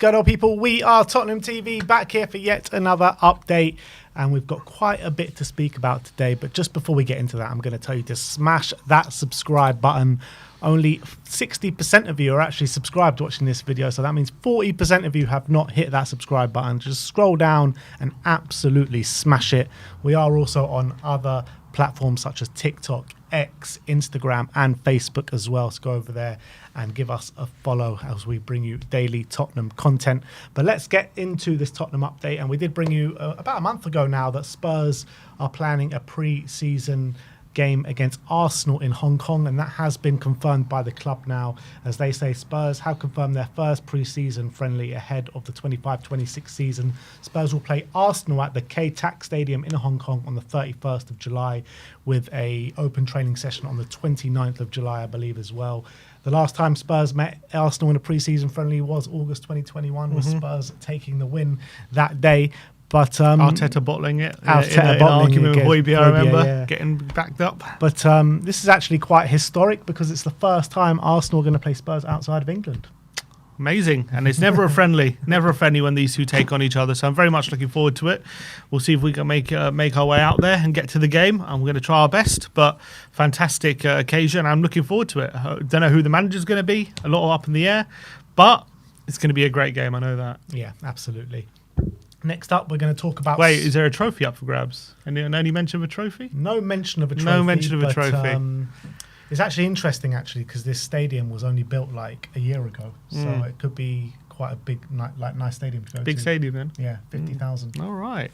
going on, people? We are Tottenham TV, back here for yet another update, and we've got quite a bit to speak about today. But just before we get into that, I'm going to tell you to smash that subscribe button. Only 60% of you are actually subscribed watching this video, so that means 40% of you have not hit that subscribe button. Just scroll down and absolutely smash it. We are also on other platforms such as TikTok, X, Instagram and Facebook as well, so go over there and give us a follow as we bring you daily Tottenham content. But let's get into this Tottenham update, and we did bring you about a month ago now that Spurs are planning a pre-season game against Arsenal in Hong Kong, and that has been confirmed by the club now. As they say, Spurs have confirmed their first pre-season friendly ahead of the 25-26 season. Spurs will play Arsenal at the K-Tak Stadium in Hong Kong on the 31st of July, with a open training session on the 29th of July, I believe, as well. The last time Spurs met Arsenal in a pre-season friendly was August 2021, with Spurs taking the win that day. But Arteta bottling it. Arteta in bottling argument with Højbjerg, I remember, getting backed up. But this is actually quite historic because it's the first time Arsenal are going to play Spurs outside of England. Amazing. And it's never a friendly, when these two take on each other. So I'm very much looking forward to it. We'll see if we can make our way out there and get to the game. And we're going to try our best. But fantastic occasion. I'm looking forward to it. I don't know who the manager's going to be. A lot up in the air. But it's going to be a great game. I know that. Yeah, absolutely. Next up, we're going to talk about... Wait, is there a trophy up for grabs? Any mention of a trophy? No mention of a trophy. No mention of a trophy. It's actually interesting, because this stadium was only built like a year ago. So it could be quite a big, nice stadium to go to. Big stadium, then? Yeah, 50,000. All right.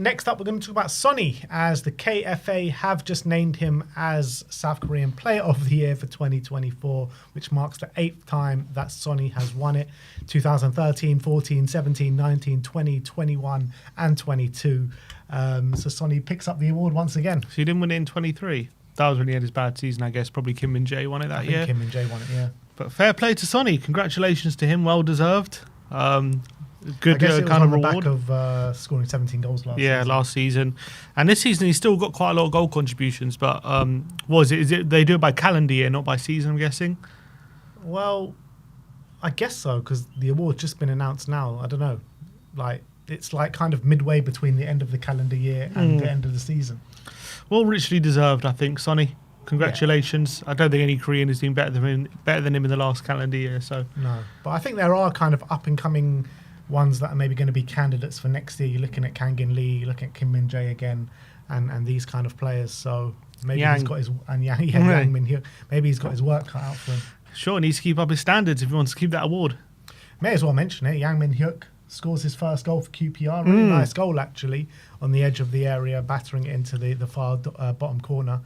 Next up, we're going to talk about Sonny, as the KFA have just named him as South Korean Player of the Year for 2024, which marks the 8th time that Sonny has won it. 2013, 14, 17, 19, 20, 21 and 22. So Sonny picks up the award once again. So he didn't win it in 23? That was when he had his bad season, I guess. Probably Kim Min-jae won it that year. Kim Min-jae won it, yeah. But fair play to Sonny. Congratulations to him. Well deserved. Good I guess it was kind on of the reward. Back of scoring 17 goals last season. And this season he's still got quite a lot of goal contributions. But is it they do it by calendar year, not by season, I'm guessing? Well, I guess so, because the award's just been announced now. I don't know. It's kind of midway between the end of the calendar year and the end of the season. Well, richly deserved, I think, Sonny. Congratulations. Yeah. I don't think any Korean has been better than him in the last calendar year. So no, but I think there are kind of up-and-coming ones that are maybe going to be candidates for next year. You're looking at Kangin Lee, you're looking at Kim Min-jae again, and these kind of players. So maybe he's got his Heung-min. Maybe he's got his work cut out for him. Sure, needs to keep up his standards if he wants to keep that award. May as well mention it. Heung-min scores his first goal for QPR. Really nice goal, actually, on the edge of the area, battering it into the far bottom corner.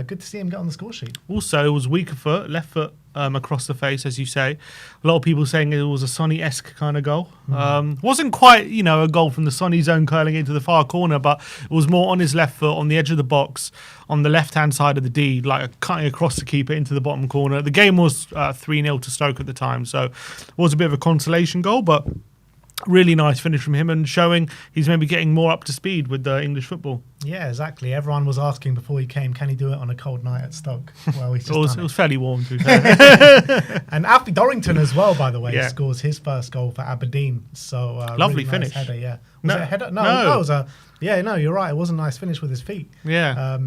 Good to see him get on the score sheet. Also, it was weaker foot, left foot across the face, as you say. A lot of people saying it was a Sonny-esque kind of goal. Wasn't quite, a goal from the Sonny zone curling into the far corner, but it was more on his left foot, on the edge of the box, on the left-hand side of the D, cutting across the keeper into the bottom corner. The game was 3-0 to Stoke at the time, so it was a bit of a consolation goal, but really nice finish from him and showing he's maybe getting more up to speed with English football. Yeah, exactly. Everyone was asking before he came, can he do it on a cold night at Stoke? Well, he's just it was fairly warm, to be fair. And Alfie Dorrington as well, by the way, scores his first goal for Aberdeen. So lovely really finish. Nice header, yeah. Was it a header? No, it was a... Yeah, no, you're right. It was a nice finish with his feet. Yeah.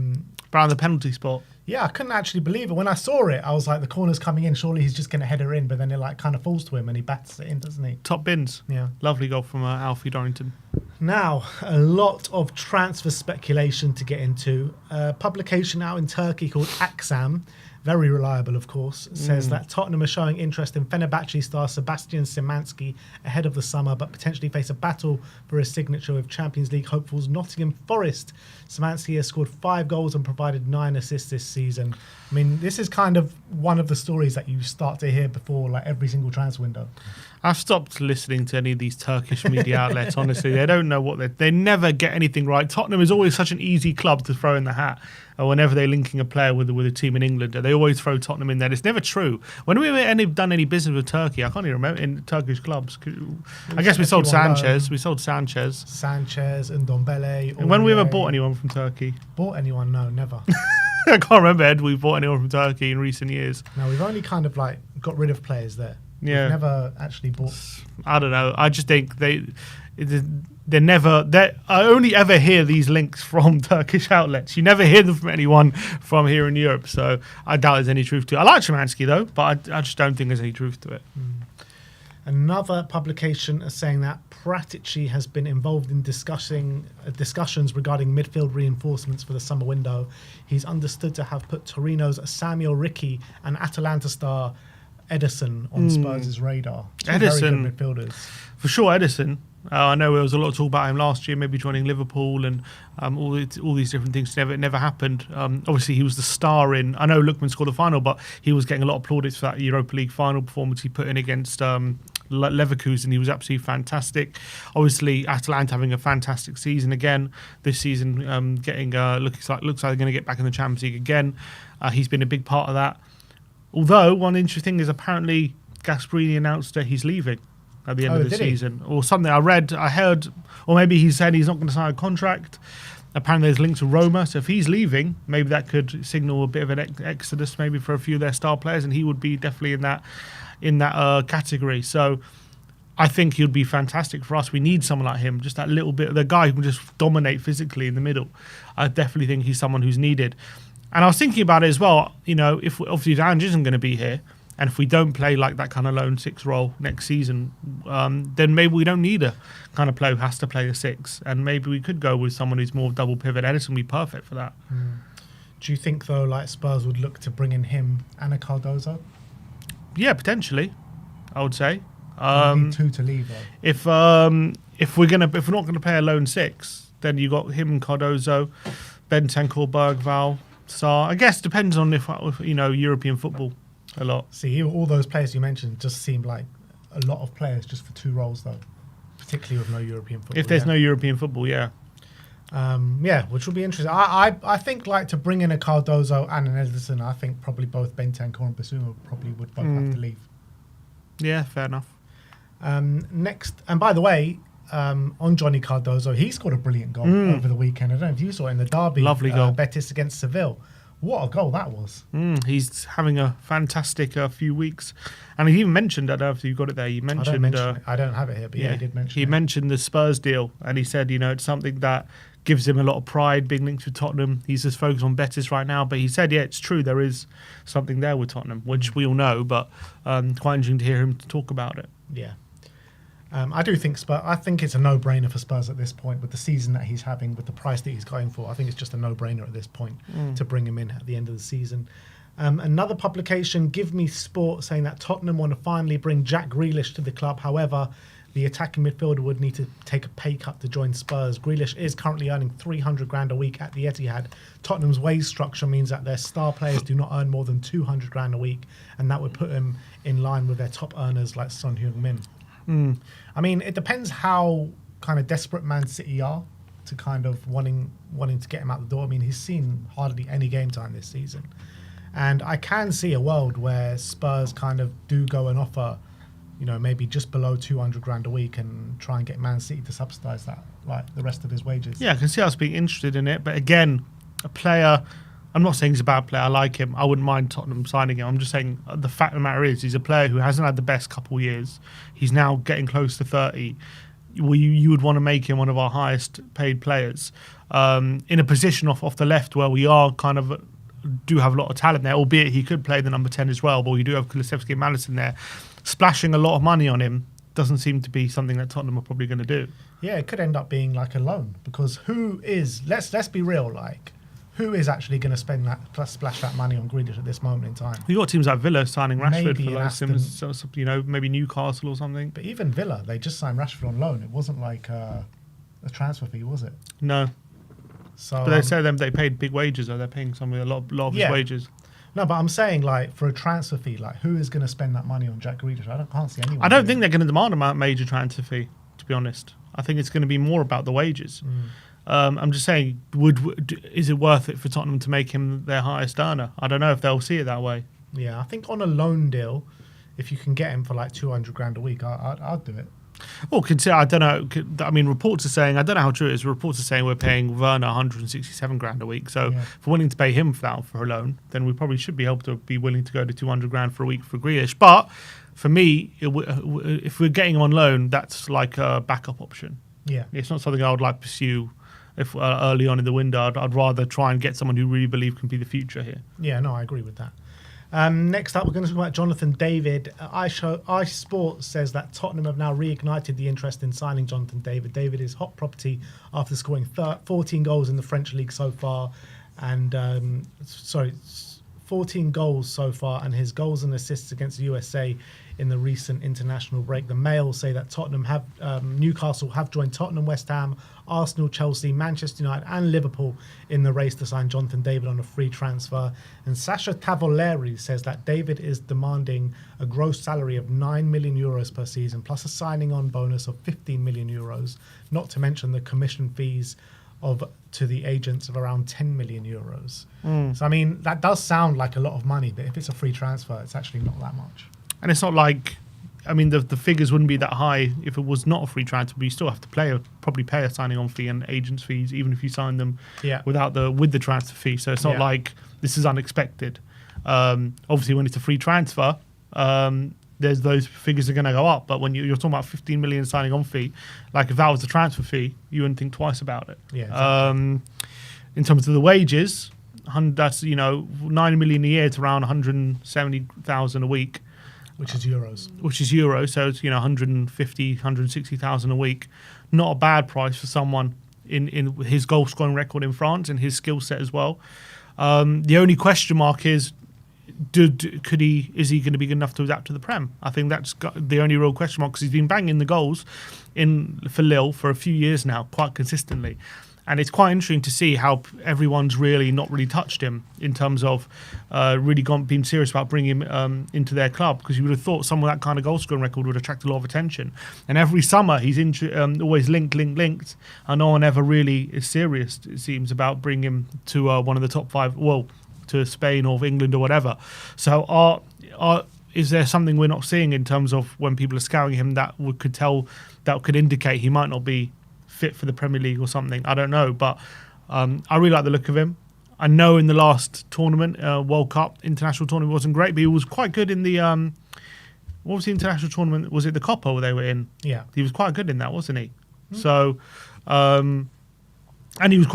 Around the penalty spot. Yeah, I couldn't actually believe it. When I saw it, I was like, the corner's coming in. Surely he's just going to head her in. But then it kind of falls to him and he bats it in, doesn't he? Top bins. Yeah. Lovely goal from Alfie Dorrington. Now, a lot of transfer speculation to get into. A publication out in Turkey called Aksam, very reliable, of course, says that Tottenham are showing interest in Fenerbahce star Sebastian Szymanski ahead of the summer, but potentially face a battle for his signature with Champions League hopefuls Nottingham Forest. Szymanski has scored 5 goals and provided 9 assists this season. I mean, this is kind of one of the stories that you start to hear before every single transfer window. I've stopped listening to any of these Turkish media outlets, honestly. They don't know what they never get anything right. Tottenham is always such an easy club to throw in the hat. Whenever they're linking a player with a team in England, they always throw Tottenham in there. It's never true. When we done any business with Turkey, I can't even remember, in Turkish clubs. I guess we sold Sanchez. We sold Sanchez. Sanchez and Ndombele. And when we ever bought anyone from Turkey? Bought anyone? No, never. I can't remember, Ed, we bought anyone from Turkey in recent years. No, we've only kind of got rid of players there. Yeah. We've never actually bought. I don't know. I just think they're never. I only ever hear these links from Turkish outlets. You never hear them from anyone from here in Europe. So I doubt there's any truth to it. I like Szymanski though, but I just don't think there's any truth to it. Another publication is saying that Paratici has been involved in discussions regarding midfield reinforcements for the summer window. He's understood to have put Torino's Samuel Ricci and Atalanta star Ederson on Spurs' radar. Two very good midfielders. For sure, Ederson. I know there was a lot of talk about him last year, maybe joining Liverpool and all these different things. It never happened. Obviously, he was the star in. I know Lookman scored the final, but he was getting a lot of plaudits for that Europa League final performance he put in against Leverkusen. He was absolutely fantastic. Obviously, Atalanta having a fantastic season again this season. Getting looks like they're going to get back in the Champions League again. He's been a big part of that. Although one interesting thing is apparently Gasperini announced that he's leaving at the end of the season, or something. I heard, or maybe he said he's not going to sign a contract. Apparently there's links to Roma, so if he's leaving, maybe that could signal a bit of an exodus maybe for a few of their star players, and he would be definitely in that category. So I think he'd be fantastic for us. We need someone like him, just that little bit, the guy who can just dominate physically in the middle. I definitely think he's someone who's needed. And I was thinking about it as well, if obviously Ange isn't going to be here, and if we don't play like that kind of lone six role next season, then maybe we don't need a kind of player who has to play a six. And maybe we could go with someone who's more double pivot. Ederson would be perfect for that. Do you think, though, like Spurs would look to bring in him and a Cardozo? Yeah, potentially, I would say. Need two to leave, though. If we're not gonna play a lone six, then you got him and Cardozo, Bentancur, Bergvall, Sarr. I guess depends on if European football a lot. See, all those players you mentioned just seem like a lot of players just for two roles, though, particularly with no European football. If there's no European football, yeah. Which will be interesting. I think like to bring in a Cardozo and an Ederson, I think probably both Bentancur and Bissouma probably would both have to leave. Yeah, fair enough. Next, and by the way, on Johnny Cardozo, he scored a brilliant goal over the weekend. I don't know if you saw it in the derby. Lovely goal. Betis against Seville. What a goal that was. He's having a fantastic few weeks. And he even mentioned, I don't know if you got it there, you mentioned... I don't have it here, but yeah, he did mention He mentioned the Spurs deal, and he said, it's something that gives him a lot of pride, being linked with Tottenham. He's just focused on Betis right now, but he said, yeah, it's true, there is something there with Tottenham, which we all know, but quite interesting to hear him talk about it. Yeah. I do think Spurs. I think it's a no-brainer for Spurs at this point with the season that he's having, with the price that he's going for. I think it's just a no-brainer at this point to bring him in at the end of the season. Another publication, Give Me Sport, saying that Tottenham want to finally bring Jack Grealish to the club. However, the attacking midfielder would need to take a pay cut to join Spurs. Grealish is currently earning 300 grand a week at the Etihad. Tottenham's wage structure means that their star players do not earn more than 200 grand a week, and that would put him in line with their top earners like Son Heung-min. I mean, it depends how kind of desperate Man City are to kind of wanting to get him out the door. I mean, he's seen hardly any game time this season. And I can see a world where Spurs kind of do go and offer, maybe just below 200 grand a week and try and get Man City to subsidise that, like the rest of his wages. Yeah, I can see us being interested in it. But again, a player... I'm not saying he's a bad player. I like him. I wouldn't mind Tottenham signing him. I'm just saying the fact of the matter is he's a player who hasn't had the best couple of years. He's now getting close to 30. You would want to make him one of our highest paid players in a position off the left where we are kind of do have a lot of talent there, albeit he could play the number 10 as well, but we do have Kulusevski and Maddison there. Splashing a lot of money on him doesn't seem to be something that Tottenham are probably going to do. Yeah, it could end up being like a loan because let's be real, who is actually going to splash that money on Grealish at this moment in time? You got teams like Villa signing Rashford for maybe Newcastle or something. But even Villa, they just signed Rashford on loan. It wasn't like a transfer fee, was it? No. So, but they say they paid big wages, though. They're paying a lot of his wages. No, but I'm saying for a transfer fee, who is going to spend that money on Jack Grealish? I can't see anyone. I don't think they're going to demand a major transfer fee, to be honest. I think it's going to be more about the wages. I'm just saying, is it worth it for Tottenham to make him their highest earner? I don't know if they'll see it that way. Yeah, I think on a loan deal, if you can get him for 200 grand a week, I'd do it. Well, consider, I don't know. I mean, reports are saying, I don't know how true it is. Reports are saying we're paying Werner 167 grand a week. So if we're willing to pay him for that for a loan, then we probably should be able to be willing to go to 200 grand for a week for Grealish. But for me, if we're getting him on loan, that's like a backup option. Yeah. It's not something I would like to pursue if early on in the window. I'd rather try and get someone who really believe can be the future here. Yeah, no, I agree with that. Next up, we're going to talk about Jonathan David. iSport says that Tottenham have now reignited the interest in signing Jonathan David. David is hot property after scoring 14 goals in the French league so far, and 14 goals so far, and his goals and assists against the USA in the recent international break. The Mail say that Newcastle have joined Tottenham, West Ham, Arsenal, Chelsea, Manchester United and Liverpool in the race to sign Jonathan David on a free transfer. And Sasha Tavoleri says that David is demanding a gross salary of 9 million euros per season, plus a signing on bonus of 15 million euros, not to mention the commission fees to the agents of around 10 million euros. So, I mean, that does sound like a lot of money, but if it's a free transfer, it's actually not that much. And it's not like, I mean, the figures wouldn't be that high if it was not a free transfer, but you still have to probably pay a signing on fee and agents fees, even if you sign them with the transfer fee. So it's not like this is unexpected. Obviously, when it's a free transfer, there's those figures are going to go up. But when you're talking about 15 million signing on fee, like if that was the transfer fee, you wouldn't think twice about it. Yeah, exactly. In terms of the wages, that's 9 million a year to around 170,000 a week. Which is euros. So it's 150, 160,000 a week. Not a bad price for someone in his goal scoring record in France and his skill set as well. The only question mark is, is he going to be good enough to adapt to the Prem? I think that's the only real question mark, because he's been banging the goals for Lille for a few years now, quite consistently. And it's quite interesting to see how everyone's not really touched him in terms of being serious about bringing him into their club, because you would have thought someone with that kind of goal scoring record would attract a lot of attention. And every summer he's always linked, and no one ever really is serious, it seems, about bringing him to one of the top 5, to Spain or England or whatever. So is there something we're not seeing in terms of when people are scouting him that could indicate he might not be fit for the Premier League or something? I don't know, but I really like the look of him. I know in the last tournament, World Cup international tournament, wasn't great, but he was quite good in the what was the international tournament? Was it the Copa where they were in? Yeah, he was quite good in that, wasn't he? So, and he was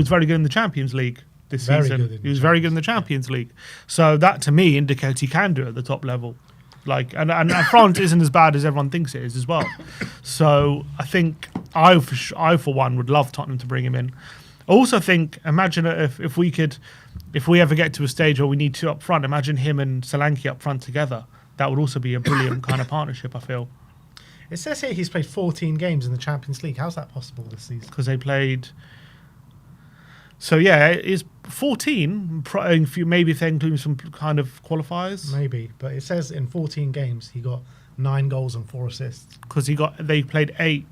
very good in the Champions League this season. He was very good in the Champions League. So that to me indicates he can do it at the top level. And France isn't as bad as everyone thinks it is as well. So I think I for one would love Tottenham to bring him in. I also think, imagine if we ever get to a stage where we need two up front, imagine him and Szymanski up front together. That would also be a brilliant kind of partnership, I feel. It says here he's played 14 games in the Champions League. How's that possible this season? Because they played... So yeah, it's 14, maybe if they're including some kind of qualifiers. Maybe, but it says in 14 games he got 9 goals and 4 assists. Because they played 8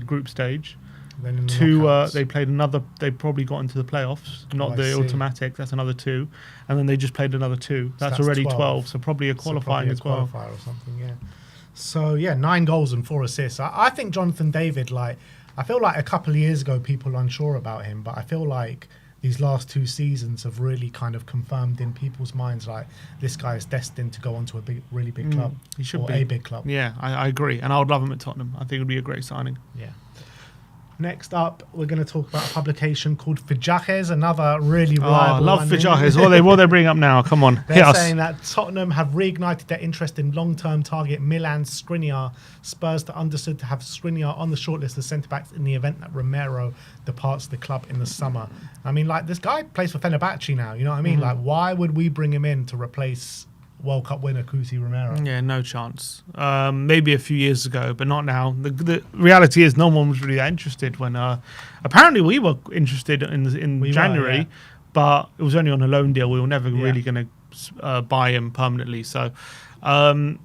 group stage. Then in the 2, they played another. They probably got into the playoffs, not the automatic. That's another 2, and then they just played another 2. That's already 12. So probably a qualifying as well. Qualifier or something, yeah. So yeah, 9 goals and 4 assists. I think Jonathan David, I feel like a couple of years ago people were unsure about him, but I feel like these last 2 seasons have really kind of confirmed in people's minds this guy is destined to go on to a really big club. He should be a big club. Yeah, I agree, and I would love him at Tottenham. I think it would be a great signing. Yeah. Next up, we're going to talk about a publication called Fichajes, another really reliable I love one. Fichajes. What they bring up now? Come on, They're saying that Tottenham have reignited their interest in long-term target Milan's Skriniar. Spurs are understood to have Skriniar on the shortlist of centre-backs in the event that Romero departs the club in the summer. I mean, this guy plays for Fenerbahce now, you know what I mean? Why would we bring him in to replace World Cup winner Cristian Romero? Yeah, no chance. Maybe a few years ago, but not now. The reality is no one was really that interested when apparently we were interested in January, but it was only on a loan deal. We were never really going to buy him permanently. So no,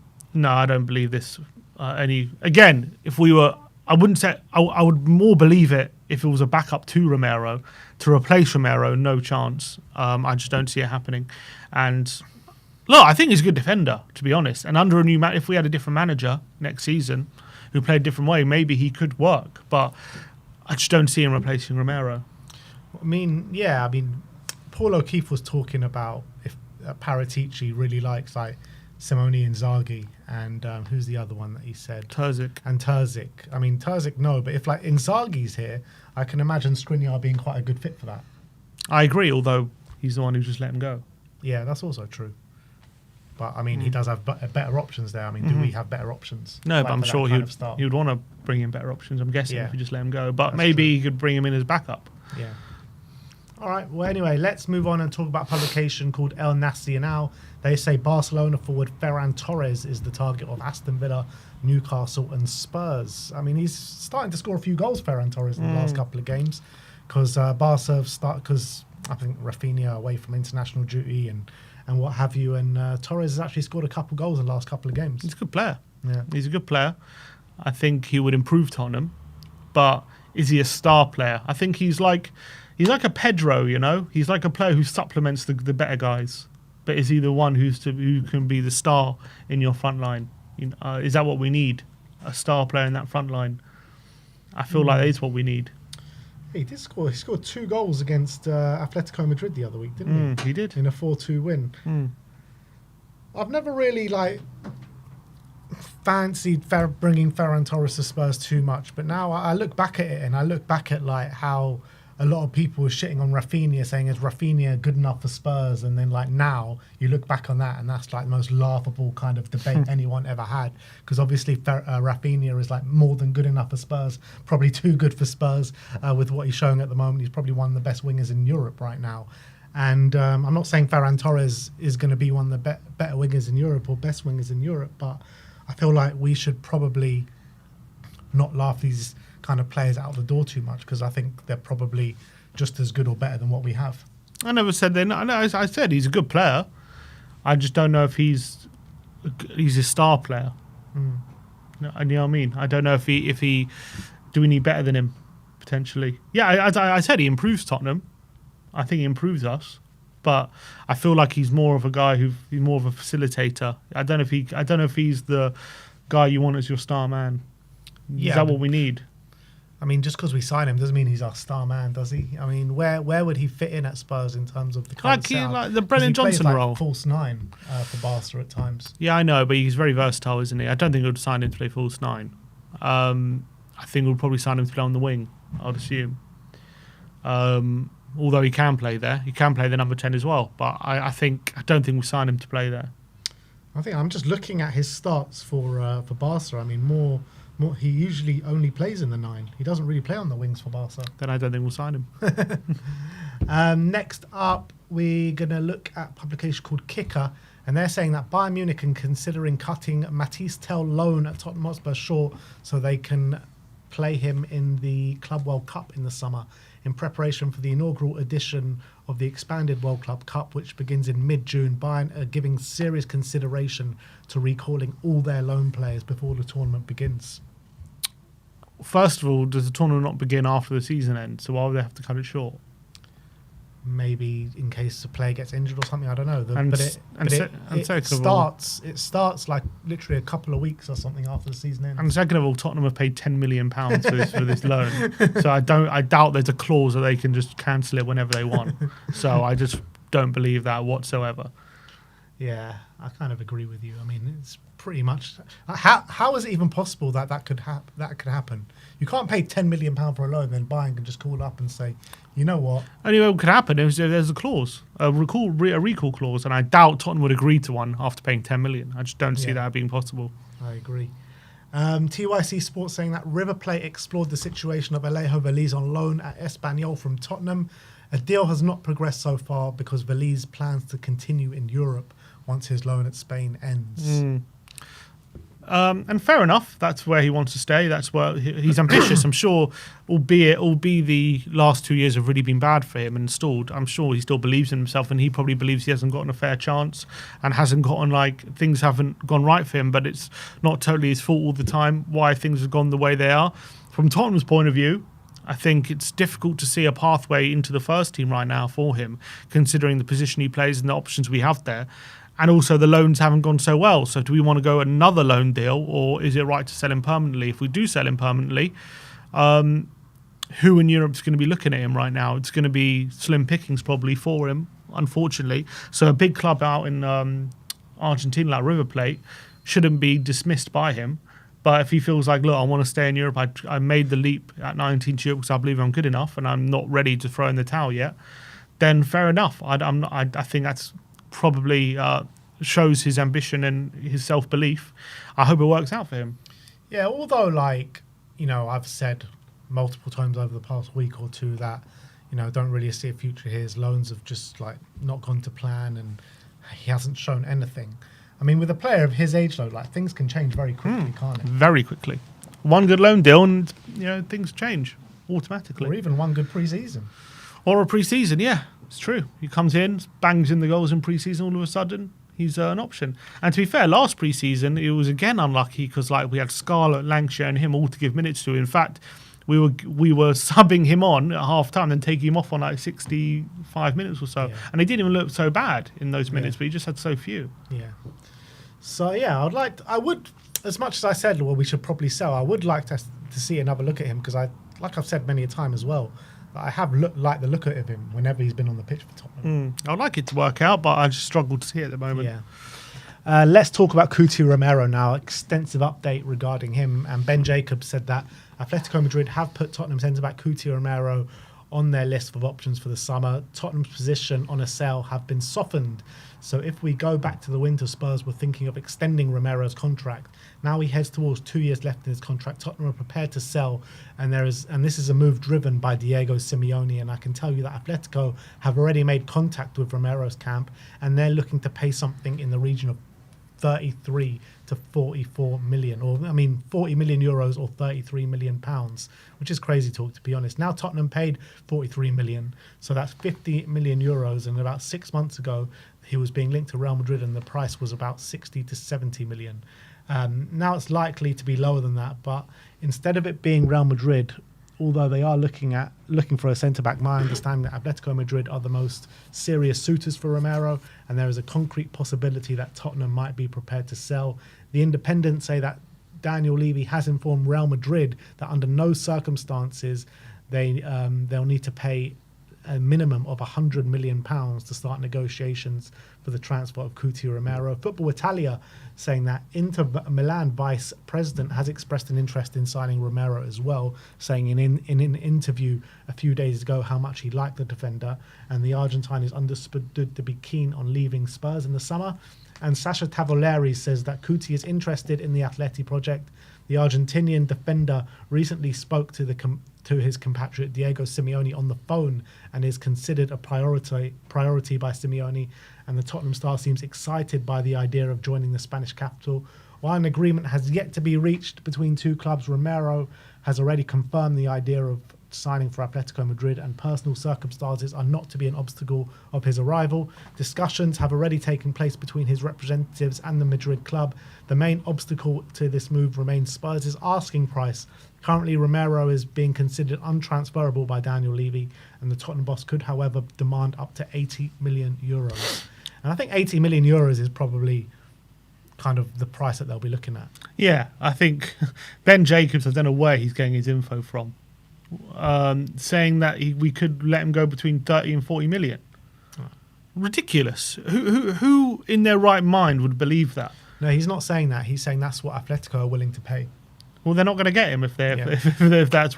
I don't believe this. If we were, I wouldn't say, I would more believe it if it was a backup to Romero. To replace Romero, no chance. I just don't see it happening. And look, I think he's a good defender, to be honest. And under a new if we had a different manager next season who played a different way, maybe he could work. But I just don't see him replacing Romero. Paul O'Keefe was talking about if Paratici really likes Simone Inzaghi, and who's the other one that he said? Terzic. And Terzic. I mean, Terzic, no, but if like Inzaghi's here, I can imagine Skriniar being quite a good fit for that. I agree, although he's the one who just let him go. Yeah, that's also true. But I mean, he does have better options there. I mean, do we have better options? No, but I'm sure he would want to bring in better options. I'm guessing if you just let him go. But maybe he could bring him in as backup. Yeah. All right. Well, anyway, let's move on and talk about a publication called El Nacional. They say Barcelona forward Ferran Torres is the target of Aston Villa, Newcastle and Spurs. I mean, he's starting to score a few goals, Ferran Torres, in the last couple of games because Barca because I think Rafinha away from international duty and what have you. And Torres has actually scored a couple goals in the last couple of games. He's a good player. Yeah, he's a good player. I think he would improve Tottenham, but is he a star player? I think he's like a Pedro, you know. He's like a player who supplements the better guys. But is he the one who can be the star in your front line? Is that what we need? A star player in that front line? I feel like that is what we need. He did score. He scored 2 goals against Atletico Madrid the other week, didn't he? He did. In a 4-2 win. I've never really fancied bringing Ferran Torres to Spurs too much, but now I look back at it and I look back at how a lot of people were shitting on Rafinha, saying, is Rafinha good enough for Spurs? And then now you look back on that and that's the most laughable kind of debate anyone ever had, because obviously Rafinha is more than good enough for Spurs, probably too good for Spurs with what he's showing at the moment. He's probably one of the best wingers in Europe right now. And I'm not saying Ferran Torres is going to be one of the better wingers in Europe or best wingers in Europe, but I feel like we should probably not laugh these kind of players out the door too much, because I think they're probably just as good or better than what we have. I never said they're not. I said he's a good player. I just don't know if he's a star player. No, you know what I mean? I don't know if he do we need better than him potentially. Yeah, I said he improves Tottenham. I think he improves us, but I feel like he's more of a guy he's more of a facilitator. I don't know if he's the guy you want as your star man. Is that what we need? I mean, just because we sign him doesn't mean he's our star man, does he? I mean, where would he fit in at Spurs in terms of the kind of setup? Like the Brennan Johnson role, false 9 for Barca at times. Yeah, I know, but he's very versatile, isn't he? I don't think we would sign him to play false 9. I think we'll probably sign him to play on the wing, I'd assume. Although he can play there, he can play the number 10 as well. But I don't think we sign him to play there. I think I'm just looking at his starts for Barca. I mean, more. He usually only plays in the 9. He doesn't really play on the wings for Barca. Then I don't think we'll sign him. Next up, we're going to look at a publication called Kicker, and they're saying that Bayern Munich are considering cutting Mathis Tel loan at Tottenham Hotspur short so they can play him in the Club World Cup in the summer in preparation for the inaugural edition of the expanded World Club Cup, which begins in mid-June. Bayern are giving serious consideration to recalling all their loan players before the tournament begins. First of all, does the tournament not begin after the season ends? So why would they have to cut it short? Maybe in case the player gets injured or something. I don't know. It starts like literally a couple of weeks or something after the season ends. And second of all, Tottenham have paid £10 million for this loan. So I doubt there's a clause that they can just cancel it whenever they want. So I just don't believe that whatsoever. Yeah, I kind of agree with you. I mean, it's pretty much how is it even possible that could happen? You can't pay £10 million for a loan, then Bayern can just call up and say, you know what? Only way it could happen is if there's a clause, a recall clause, and I doubt Tottenham would agree to one after paying £10 million. I just don't see that being possible. I agree. TYC Sports saying that River Plate explored the situation of Alejo Veliz on loan at Espanyol from Tottenham. A deal has not progressed so far because Veliz plans to continue in Europe once his loan at Spain ends. And fair enough, that's where he wants to stay. That's where he's ambitious. I'm sure, albeit the last 2 years have really been bad for him and stalled. I'm sure he still believes in himself, and he probably believes he hasn't gotten a fair chance and hasn't gotten things haven't gone right for him. But it's not totally his fault all the time why things have gone the way they are. From Tottenham's point of view, I think it's difficult to see a pathway into the first team right now for him, considering the position he plays and the options we have there. And also the loans haven't gone so well. So do we want to go another loan deal, or is it right to sell him permanently? If we do sell him permanently, who in Europe is going to be looking at him right now? It's going to be slim pickings probably for him, unfortunately. So a big club out in Argentina, like River Plate, shouldn't be dismissed by him. But if he feels like, look, I want to stay in Europe, I made the leap at 19 to Europe because I believe I'm good enough and I'm not ready to throw in the towel yet, then fair enough. I think that's probably shows his ambition and his self-belief. I hope it works out for him. Yeah, although, like, you know, I've said multiple times over the past week or two that, you know, don't really see a future here. His loans have just, like, not gone to plan and he hasn't shown anything. I mean, with a player of his age, though, like, things can change very quickly, can't it? Very quickly. One good loan deal and, you know, things change automatically. Or even one good pre-season. Or a pre-season, yeah. It's true. He comes in, bangs in the goals in pre-season, all of a sudden, he's an option. And to be fair, last pre-season, it was again unlucky because, like, we had Scarlett, Lancashire and him all to give minutes to. In fact, we were subbing him on at half-time and taking him off on, like, 65 minutes or so. Yeah. And he didn't even look so bad in those minutes, but he just had so few. Yeah. So, yeah, I would, as much as I said, well, we should probably sell, I would like to see another look at him because like I've said many a time as well, I have liked the look of him whenever he's been on the pitch for Tottenham. I'd like it to work out, but I just struggle to see it at the moment. Yeah. Let's talk about Cristian Romero now. Extensive update regarding him. And Ben Jacobs said that Atletico Madrid have put Tottenham centre-back Cristian Romero on their list of options for the summer. Tottenham's position on a sale have been softened. So if we go back to the winter, Spurs were thinking of extending Romero's contract. Now he heads towards 2 years left in his contract. Tottenham are prepared to sell, and this is a move driven by Diego Simeone. And I can tell you that Atletico have already made contact with Romero's camp, and they're looking to pay something in the region of 33 to 44 million, 40 million euros or 33 million pounds, which is crazy talk, to be honest. Now Tottenham paid 43 million, so that's 50 million euros, and about 6 months ago he was being linked to Real Madrid and the price was about 60 to 70 million. Now it's likely to be lower than that, but instead of it being Real Madrid, although they are looking for a centre-back, my understanding that Atletico Madrid are the most serious suitors for Romero, and there is a concrete possibility that Tottenham might be prepared to sell. The Independent say that Daniel Levy has informed Real Madrid that under no circumstances they'll need to pay a minimum of £100 million to start negotiations for the transfer of Cristian Romero. Football Italia saying that Inter Milan vice president has expressed an interest in signing Romero as well, saying in an interview a few days ago how much he liked the defender, and the Argentine is understood to be keen on leaving Spurs in the summer. And Sasha Tavoleri says that Kuti is interested in the Atleti project. The Argentinian defender recently spoke to his compatriot Diego Simeone on the phone and is considered a priority by Simeone, and the Tottenham star seems excited by the idea of joining the Spanish capital. While an agreement has yet to be reached between two clubs, Romero has already confirmed the idea of signing for Atletico Madrid, and personal circumstances are not to be an obstacle of his arrival. Discussions have already taken place between his representatives and the Madrid club. The main obstacle to this move remains Spurs' asking price. Currently, Romero is being considered untransferable by Daniel Levy, and the Tottenham boss could, however, demand up to 80 million euros. And I think 80 million euros is probably kind of the price that they'll be looking at. Yeah, I think Ben Jacobs, I don't know where he's getting his info from, saying that we could let him go between 30 and 40 million. Ridiculous. Who in their right mind would believe that? No, he's not saying that. He's saying that's what Atletico are willing to pay. Well, they're not going to get him if that's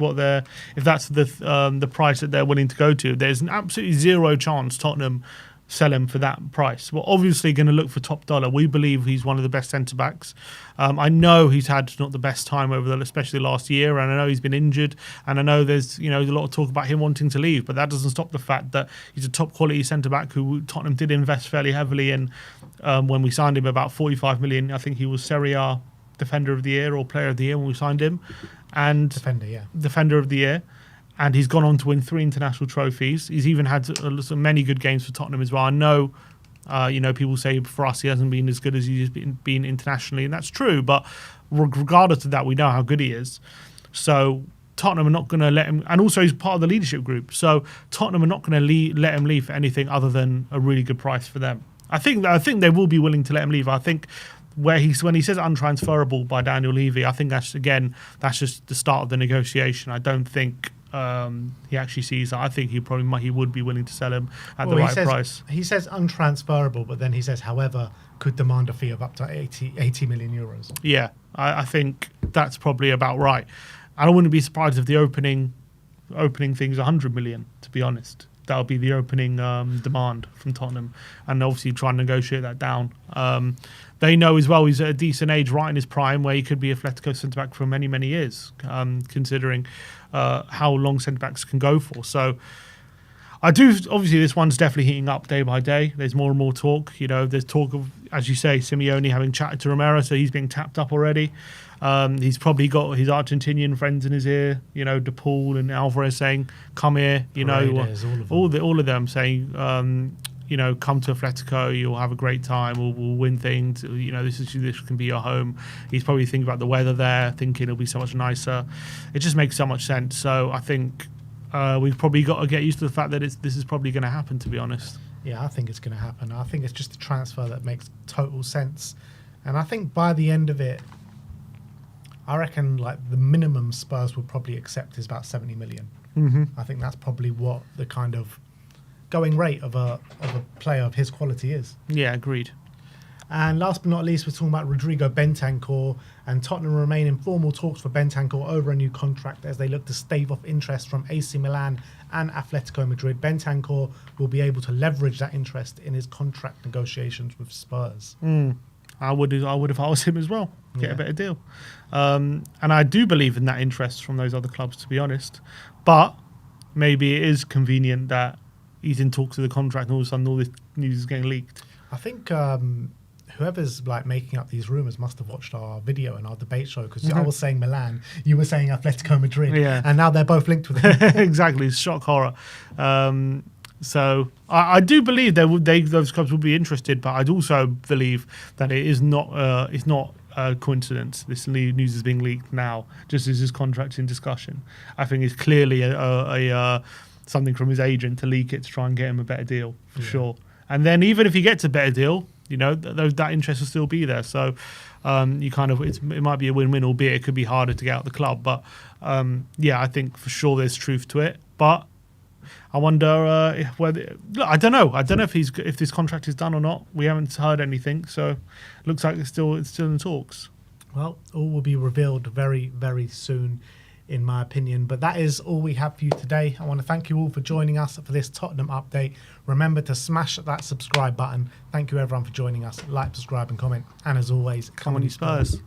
the price that they're willing to go to. There's an absolutely zero chance Tottenham sell him for that price. We're obviously going to look for top dollar. We believe he's one of the best centre backs. I know he's had not the best time especially last year, and I know he's been injured, and I know there's a lot of talk about him wanting to leave, but that doesn't stop the fact that he's a top quality centre back who Tottenham did invest fairly heavily in when we signed him, about 45 million. I think he was Serie A Defender of the Year or Player of the Year when we signed him, and Defender of the Year. And he's gone on to win 3 international trophies. He's even had many good games for Tottenham as well. I know, people say for us he hasn't been as good as he's been internationally, and that's true. But regardless of that, we know how good he is. So Tottenham are not going to let him, and also he's part of the leadership group. So Tottenham are not going to let him leave for anything other than a really good price for them. I think they will be willing to let him leave. I think when he says untransferable by Daniel Levy, I think that's just the start of the negotiation. I don't think he actually sees that. I think he would be willing to sell him at the Well, right price. He says untransferable, but then he says, however, could demand a fee of up to 80 million euros. Yeah, I think that's probably about right. And I wouldn't be surprised if the opening thing's 100 million, to be honest. That'll be the opening demand from Tottenham, and obviously try and negotiate that down. They know as well he's at a decent age, right in his prime, where he could be Atletico centre-back for many, many years, considering how long centre-backs can go for. So obviously this one's definitely heating up day by day. There's more and more talk. There's talk of, as you say, Simeone having chatted to Romero, so he's being tapped up already. He's probably got his Argentinian friends in his ear, De Paul and Alvarez saying, come here, all of them saying, come to Atletico, you'll have a great time, we'll win things, this can be your home. He's probably thinking about the weather there, thinking it'll be so much nicer. It just makes so much sense. So I think we've probably got to get used to the fact that this is probably going to happen, to be honest. Yeah, I think it's going to happen. I think it's just a transfer that makes total sense. And I think by the end of it, I reckon the minimum Spurs would probably accept is about 70 million. Mm-hmm. I think that's probably what the kind of going rate of a player of his quality is. Yeah, agreed. And last but not least, we're talking about Rodrigo Bentancur, and Tottenham remain in formal talks for Bentancur over a new contract as they look to stave off interest from AC Milan and Atletico Madrid. Bentancur will be able to leverage that interest in his contract negotiations with Spurs. I would have asked him as well, get a better deal. And I do believe in that interest from those other clubs, to be honest. But maybe it is convenient that he's in talks of the contract and all of a sudden all this news is getting leaked. I think whoever's making up these rumours must have watched our video and our debate show, because I was saying Milan, you were saying Atletico Madrid, and now they're both linked with it. Exactly, shock horror. So I do believe those clubs will be interested, but I'd also believe that it's not a coincidence. This news is being leaked now, just as his contract's in discussion. I think it's clearly a something from his agent to leak it to try and get him a better deal, for sure. And then even if he gets a better deal, that interest will still be there. So it might be a win-win, albeit it could be harder to get out the club. But I think for sure there's truth to it. But I wonder whether I don't know if this contract is done or not. We haven't heard anything, so it looks like it's still in talks. Well, all will be revealed very, very soon, in my opinion. But that is all we have for you today. I want to thank you all for joining us for this Tottenham update. Remember to smash that subscribe button. Thank you everyone for joining us. Like, subscribe and comment. And as always, come on you Spurs.